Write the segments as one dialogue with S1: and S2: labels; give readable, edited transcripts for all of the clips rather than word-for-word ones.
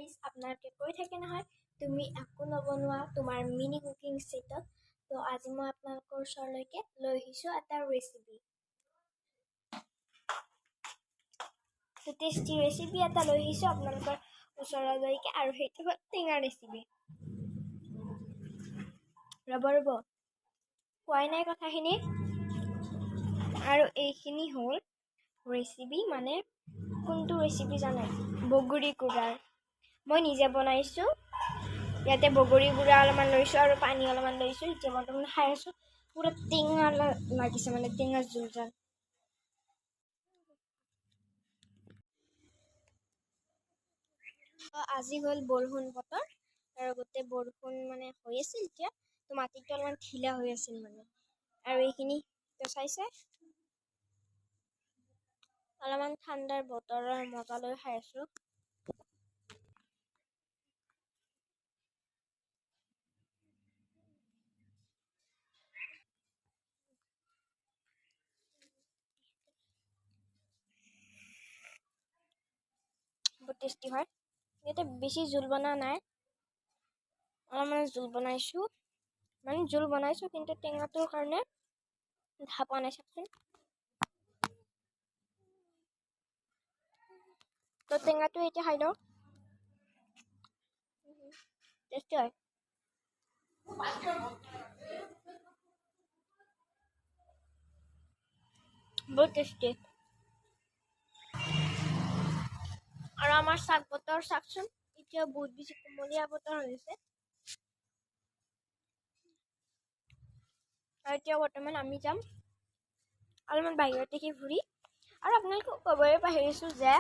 S1: Guys আপোনালোকে কৈ থাকে নহয় তুমি একো নবনোৱা তোমাৰ মিনি কুকিং ছেটত। তো আজি মই আপোনালোকৰ ওচৰলৈকে লৈ আহিছোঁ এটা ৰেচিপি। তো টেষ্টি ৰেচিপি এটা লৈ আহিছোঁ আপোনালোকৰ ওচৰলৈকে, আৰু সেইটো হ'ল টেঙা ৰেচিপি। ৰ'ব কোৱাই নাই কথাখিনি। আৰু এইখিনি হ'ল ৰেচিপি, মানে কোনটো ৰেচিপি জানে? বগৰী গুড়াৰ। মই নিজে বনাইছোঁ। ইয়াতে বগৰী গুড়া অলপমান লৈছোঁ আৰু পানী অলপমান লৈছোঁ। এতিয়া বৰ্তমান খাই আছোঁ। পুৰা টেঙা লাগিছে, মানে টেঙা জোল যেন। আজি হ'ল বৰষুণ বতৰ, আৰু গোটেই বৰষুণ মানে হৈ আছিল এতিয়া। তো মাটিটো অলপমান ঢিলা হৈ আছিল মানে। আৰু এইখিনি চাইছে, অলপমান ঠাণ্ডাৰ বতৰৰ মজা লৈ খাই আছোঁ। বহুত টেষ্টি হয়। ইয়াতে বেছি জোল বনোৱা নাই, অলপমান জোল বনাইছোঁ। মানে জোল বনাইছোঁ, কিন্তু টেঙাটোৰ কাৰণে দেখা পোৱা নাই। চাওকচোন, তো টেঙাটো এতিয়া খাই লওঁ। টেষ্টি হয়। বহুত টেষ্টি। আৰু আমাৰ শাক বতৰ চাওকচোন, এতিয়া বহুত বেছি কুমলীয়া বতৰ হৈছে। আৰু এতিয়া বৰ্তমান আমি যাম অলপমান বাহিৰত দেখি ফুৰি। আৰু আপোনালোকক ক'বই পাহৰিছোঁ যে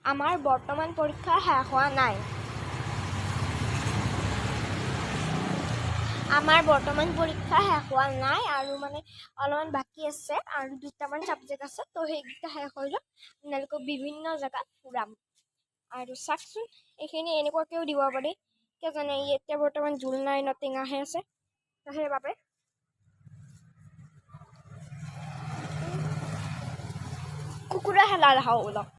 S1: আমাৰ বৰ্তমান পৰীক্ষা শেষ হোৱা নাই। আমাৰ বৰ্তমান পৰীক্ষা শেষ হোৱা নাই, আৰু মানে অলপমান বাকী আছে, আৰু দুটামান ছাবজেক্ট আছে। তো সেইকেইটা শেষ হৈ লওক, আপোনালোকক বিভিন্ন জেগাত ফুৰাম। আৰু চাওকচোন, এইখিনি এনেকুৱাকৈও দিব পাৰি, কিয় জানে এতিয়া বৰ্তমান জোল নাই ন, টেঙাহে আছে। তো সেইবাবে কুকুৰা হেলা দেখাওঁ অলপ।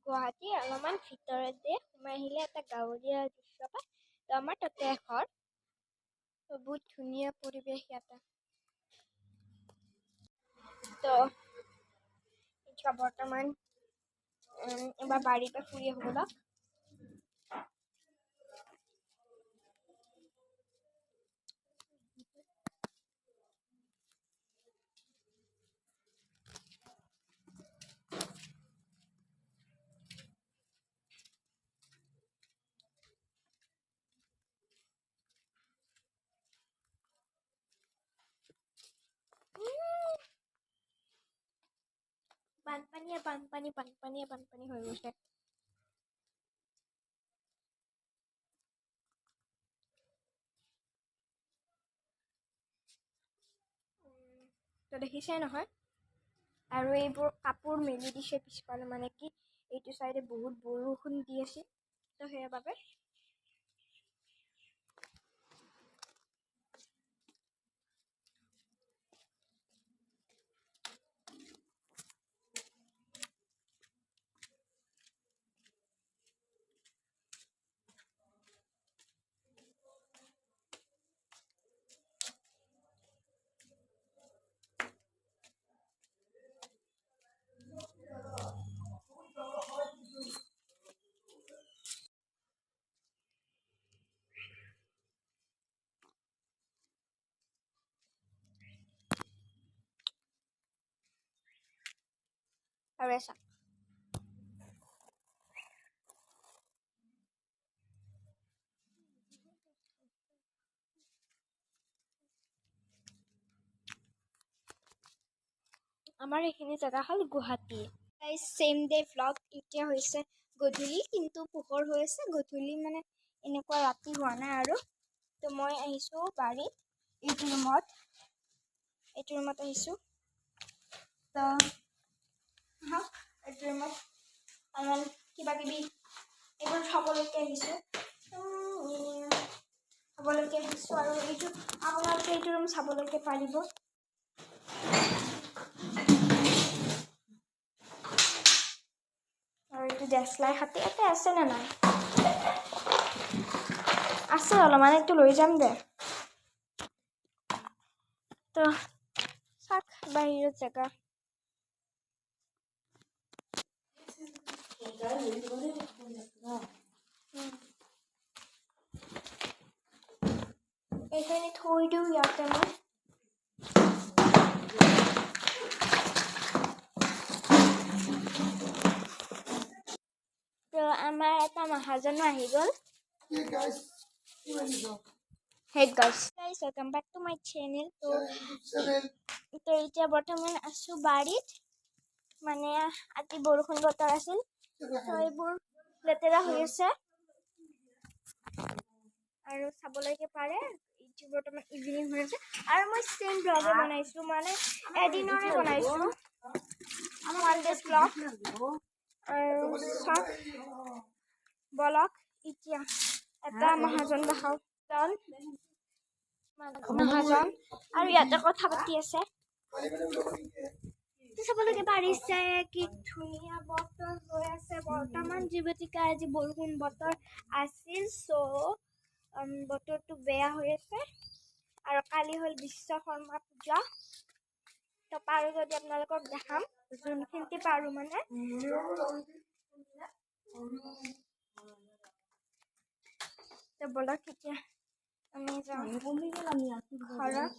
S1: গুৱাহাটী অলপমান ভিতৰতে সোমাই আহিলে এটা গাঁৱলীয়া দৃশ্য পায়। তো আমাৰ তাতে এখন বহুত ধুনীয়া পৰিৱেশ ইয়াতে। তো এতিয়া বৰ্তমান এবাৰ বাৰীৰ পৰা ফুৰি আহোঁ ব'লক। বানপানী হৈ গৈছে। তো দেখিছে নহয়, আৰু এইবোৰ কাপোৰ মেলি দিছে পিছফালে, মানে কি এইটো চাইডে বহুত বৰষুণ দি আছে। তো সেইবাবে আৰু চাওক, আমাৰ এইখিনি জেগা হ'ল গুৱাহাটী। গাইজ, চেম ডে ভ্লগ। এতিয়া হৈছে গধূলি, কিন্তু পোহৰ হৈ আছে। গধূলি মানে এনেকুৱা ৰাতি হোৱা নাই আৰু। তো মই আহিছোঁ বাৰীত, এইটো ৰুমত আহিছোঁ। তো এইটো ৰুমত অলপমান কিবা কিবি এইবোৰ খাবলৈকে আহিছোঁ। আৰু এইটো আপোনালোকে এইটো ৰুম চাবলৈকে পাৰিব। আৰু এইটো ডেছলাই হাতী ইয়াতে আছে নে নাই? আছে অলপমান, এইটো লৈ যাম দে। তো চাক বাহিৰত জেগা। এইখিনি থৈ দিওঁ ইয়াতে মই। তো আমাৰ এটা মহাজনো আহি গ'ল। Hey guys, welcome back to my channel. তো এতিয়া বৰ্তমান আছোঁ বাৰীত, মানে আজি বৰষুণ বতৰ আছিল, তো এইবোৰ লেতেৰা হৈ আছে আৰু চাবলৈকে পাৰে। এইটো বৰ্তমান ইভিনিং হৈ আছে আৰু মই চেম ব্লগে বনাইছোঁ, মানে এদিনৰে বনাইছোঁ, ওৱান ডেজ ব্লগ। আৰু চাওক বলক এতিয়া এটা মহাজন দেখাওক। মহাজন আৰু ইয়াতে কথা পাতি আছে। চাবলৈকে পাৰিছে কি ধুনীয়া বতৰ হৈ আছে বৰ্তমান। যিহেতুকে আজি বৰষুণ বতৰ আছিল, বতৰটো বেয়া হৈ আছে। আৰু কালি হ'ল বিশ্বকৰ্মা পূজা। তো পাৰোঁ যদি আপোনালোকক দেখাম, যোনখিনিতে পাৰোঁ মানে। তো বলক এতিয়া আমি যাওঁ ঘৰত।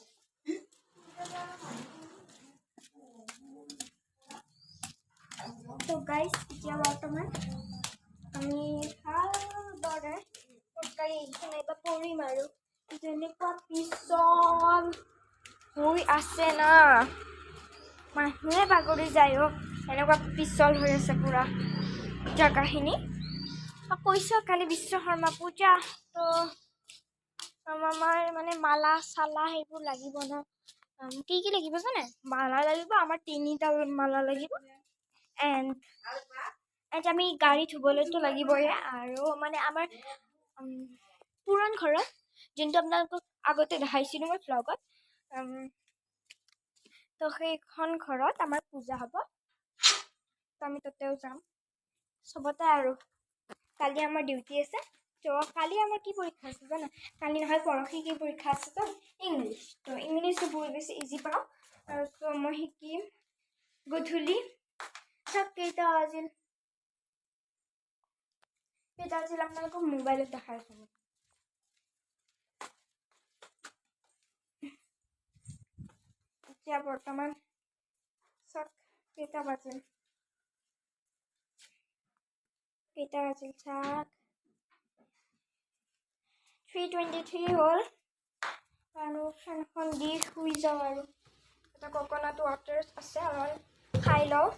S1: তো গাইজ এতিয়া বৰ্তমান আমি ভালদৰে খোজকাঢ়ি আহিছোঁ, নাইবা পৰিম আৰু। যেনেকুৱা পিছল হৈ আছে না, মানুহে বাগৰি যায়। এনেকুৱা পিছল হৈ আছে পুৰা জেগাখিনি। কৈছোঁ কালি বিশ্বকৰ্মা পূজা, তো আমাৰ মানে মালা চালা সেইবোৰ লাগিব ন। কি কি লাগিব জানে? মালা লাগিব, আমাৰ 3ডাল মালা লাগিব। এণ্ড আমি গাড়ী ধুবলৈতো লাগিবই। আৰু মানে আমাৰ পুৰণ ঘৰত, যোনটো আপোনালোকক আগতে দেখাইছিলোঁ মই ভ্লগত, তো সেইখন ঘৰত আমাৰ পূজা হ'ব। তো আমি তাতেও যাম চবতে। আৰু কালি আমাৰ ডিউটি আছে। তো কালি আমাৰ কি পৰীক্ষা আছে জানা? কালি নহয়, পৰহি কি পৰীক্ষা আছে? তো ইংলিছ। তো ইংলিছটো বহুত বেছি ইজি পাওঁ, আৰু তো মই শিকিম গধূলি। চাওক কেইটা আজিল আপোনালোকক মোবাইলত দেখাই আছোঁ। এতিয়া বৰ্তমান চাওক কেইটা বাজিল চাওক 3:23 হ'ল। আৰু ফেনখন দি শুই যাওঁ। আৰু এটা ককনাট ৱাটাৰ আছে, অলপমান খাই লওঁ,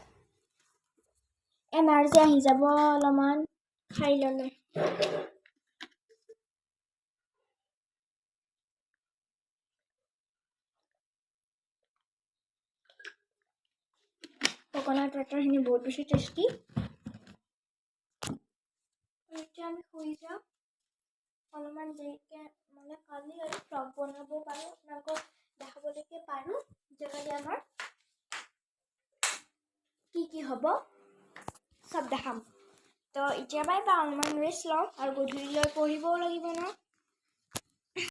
S1: এনাৰ্জি আহি যাব অলপমান খাই ল'লে। ককনাট ৱাটাৰখিনি বহুত বেছি টেষ্টি। এতিয়া আমি শুই যাওঁ অলপমান দেৰিকৈ, মানে কালি আৰু ভ্লগ বনাব পাৰোঁ, আপোনালোকক দেখাবলৈকে পাৰোঁ যে কালি আমাৰ কি হ'ব চব দেখাম। তো এতিয়া বাই অলপমান ৰেষ্ট লওঁ, আৰু গধূলিলৈ পঢ়িবও লাগিব ন।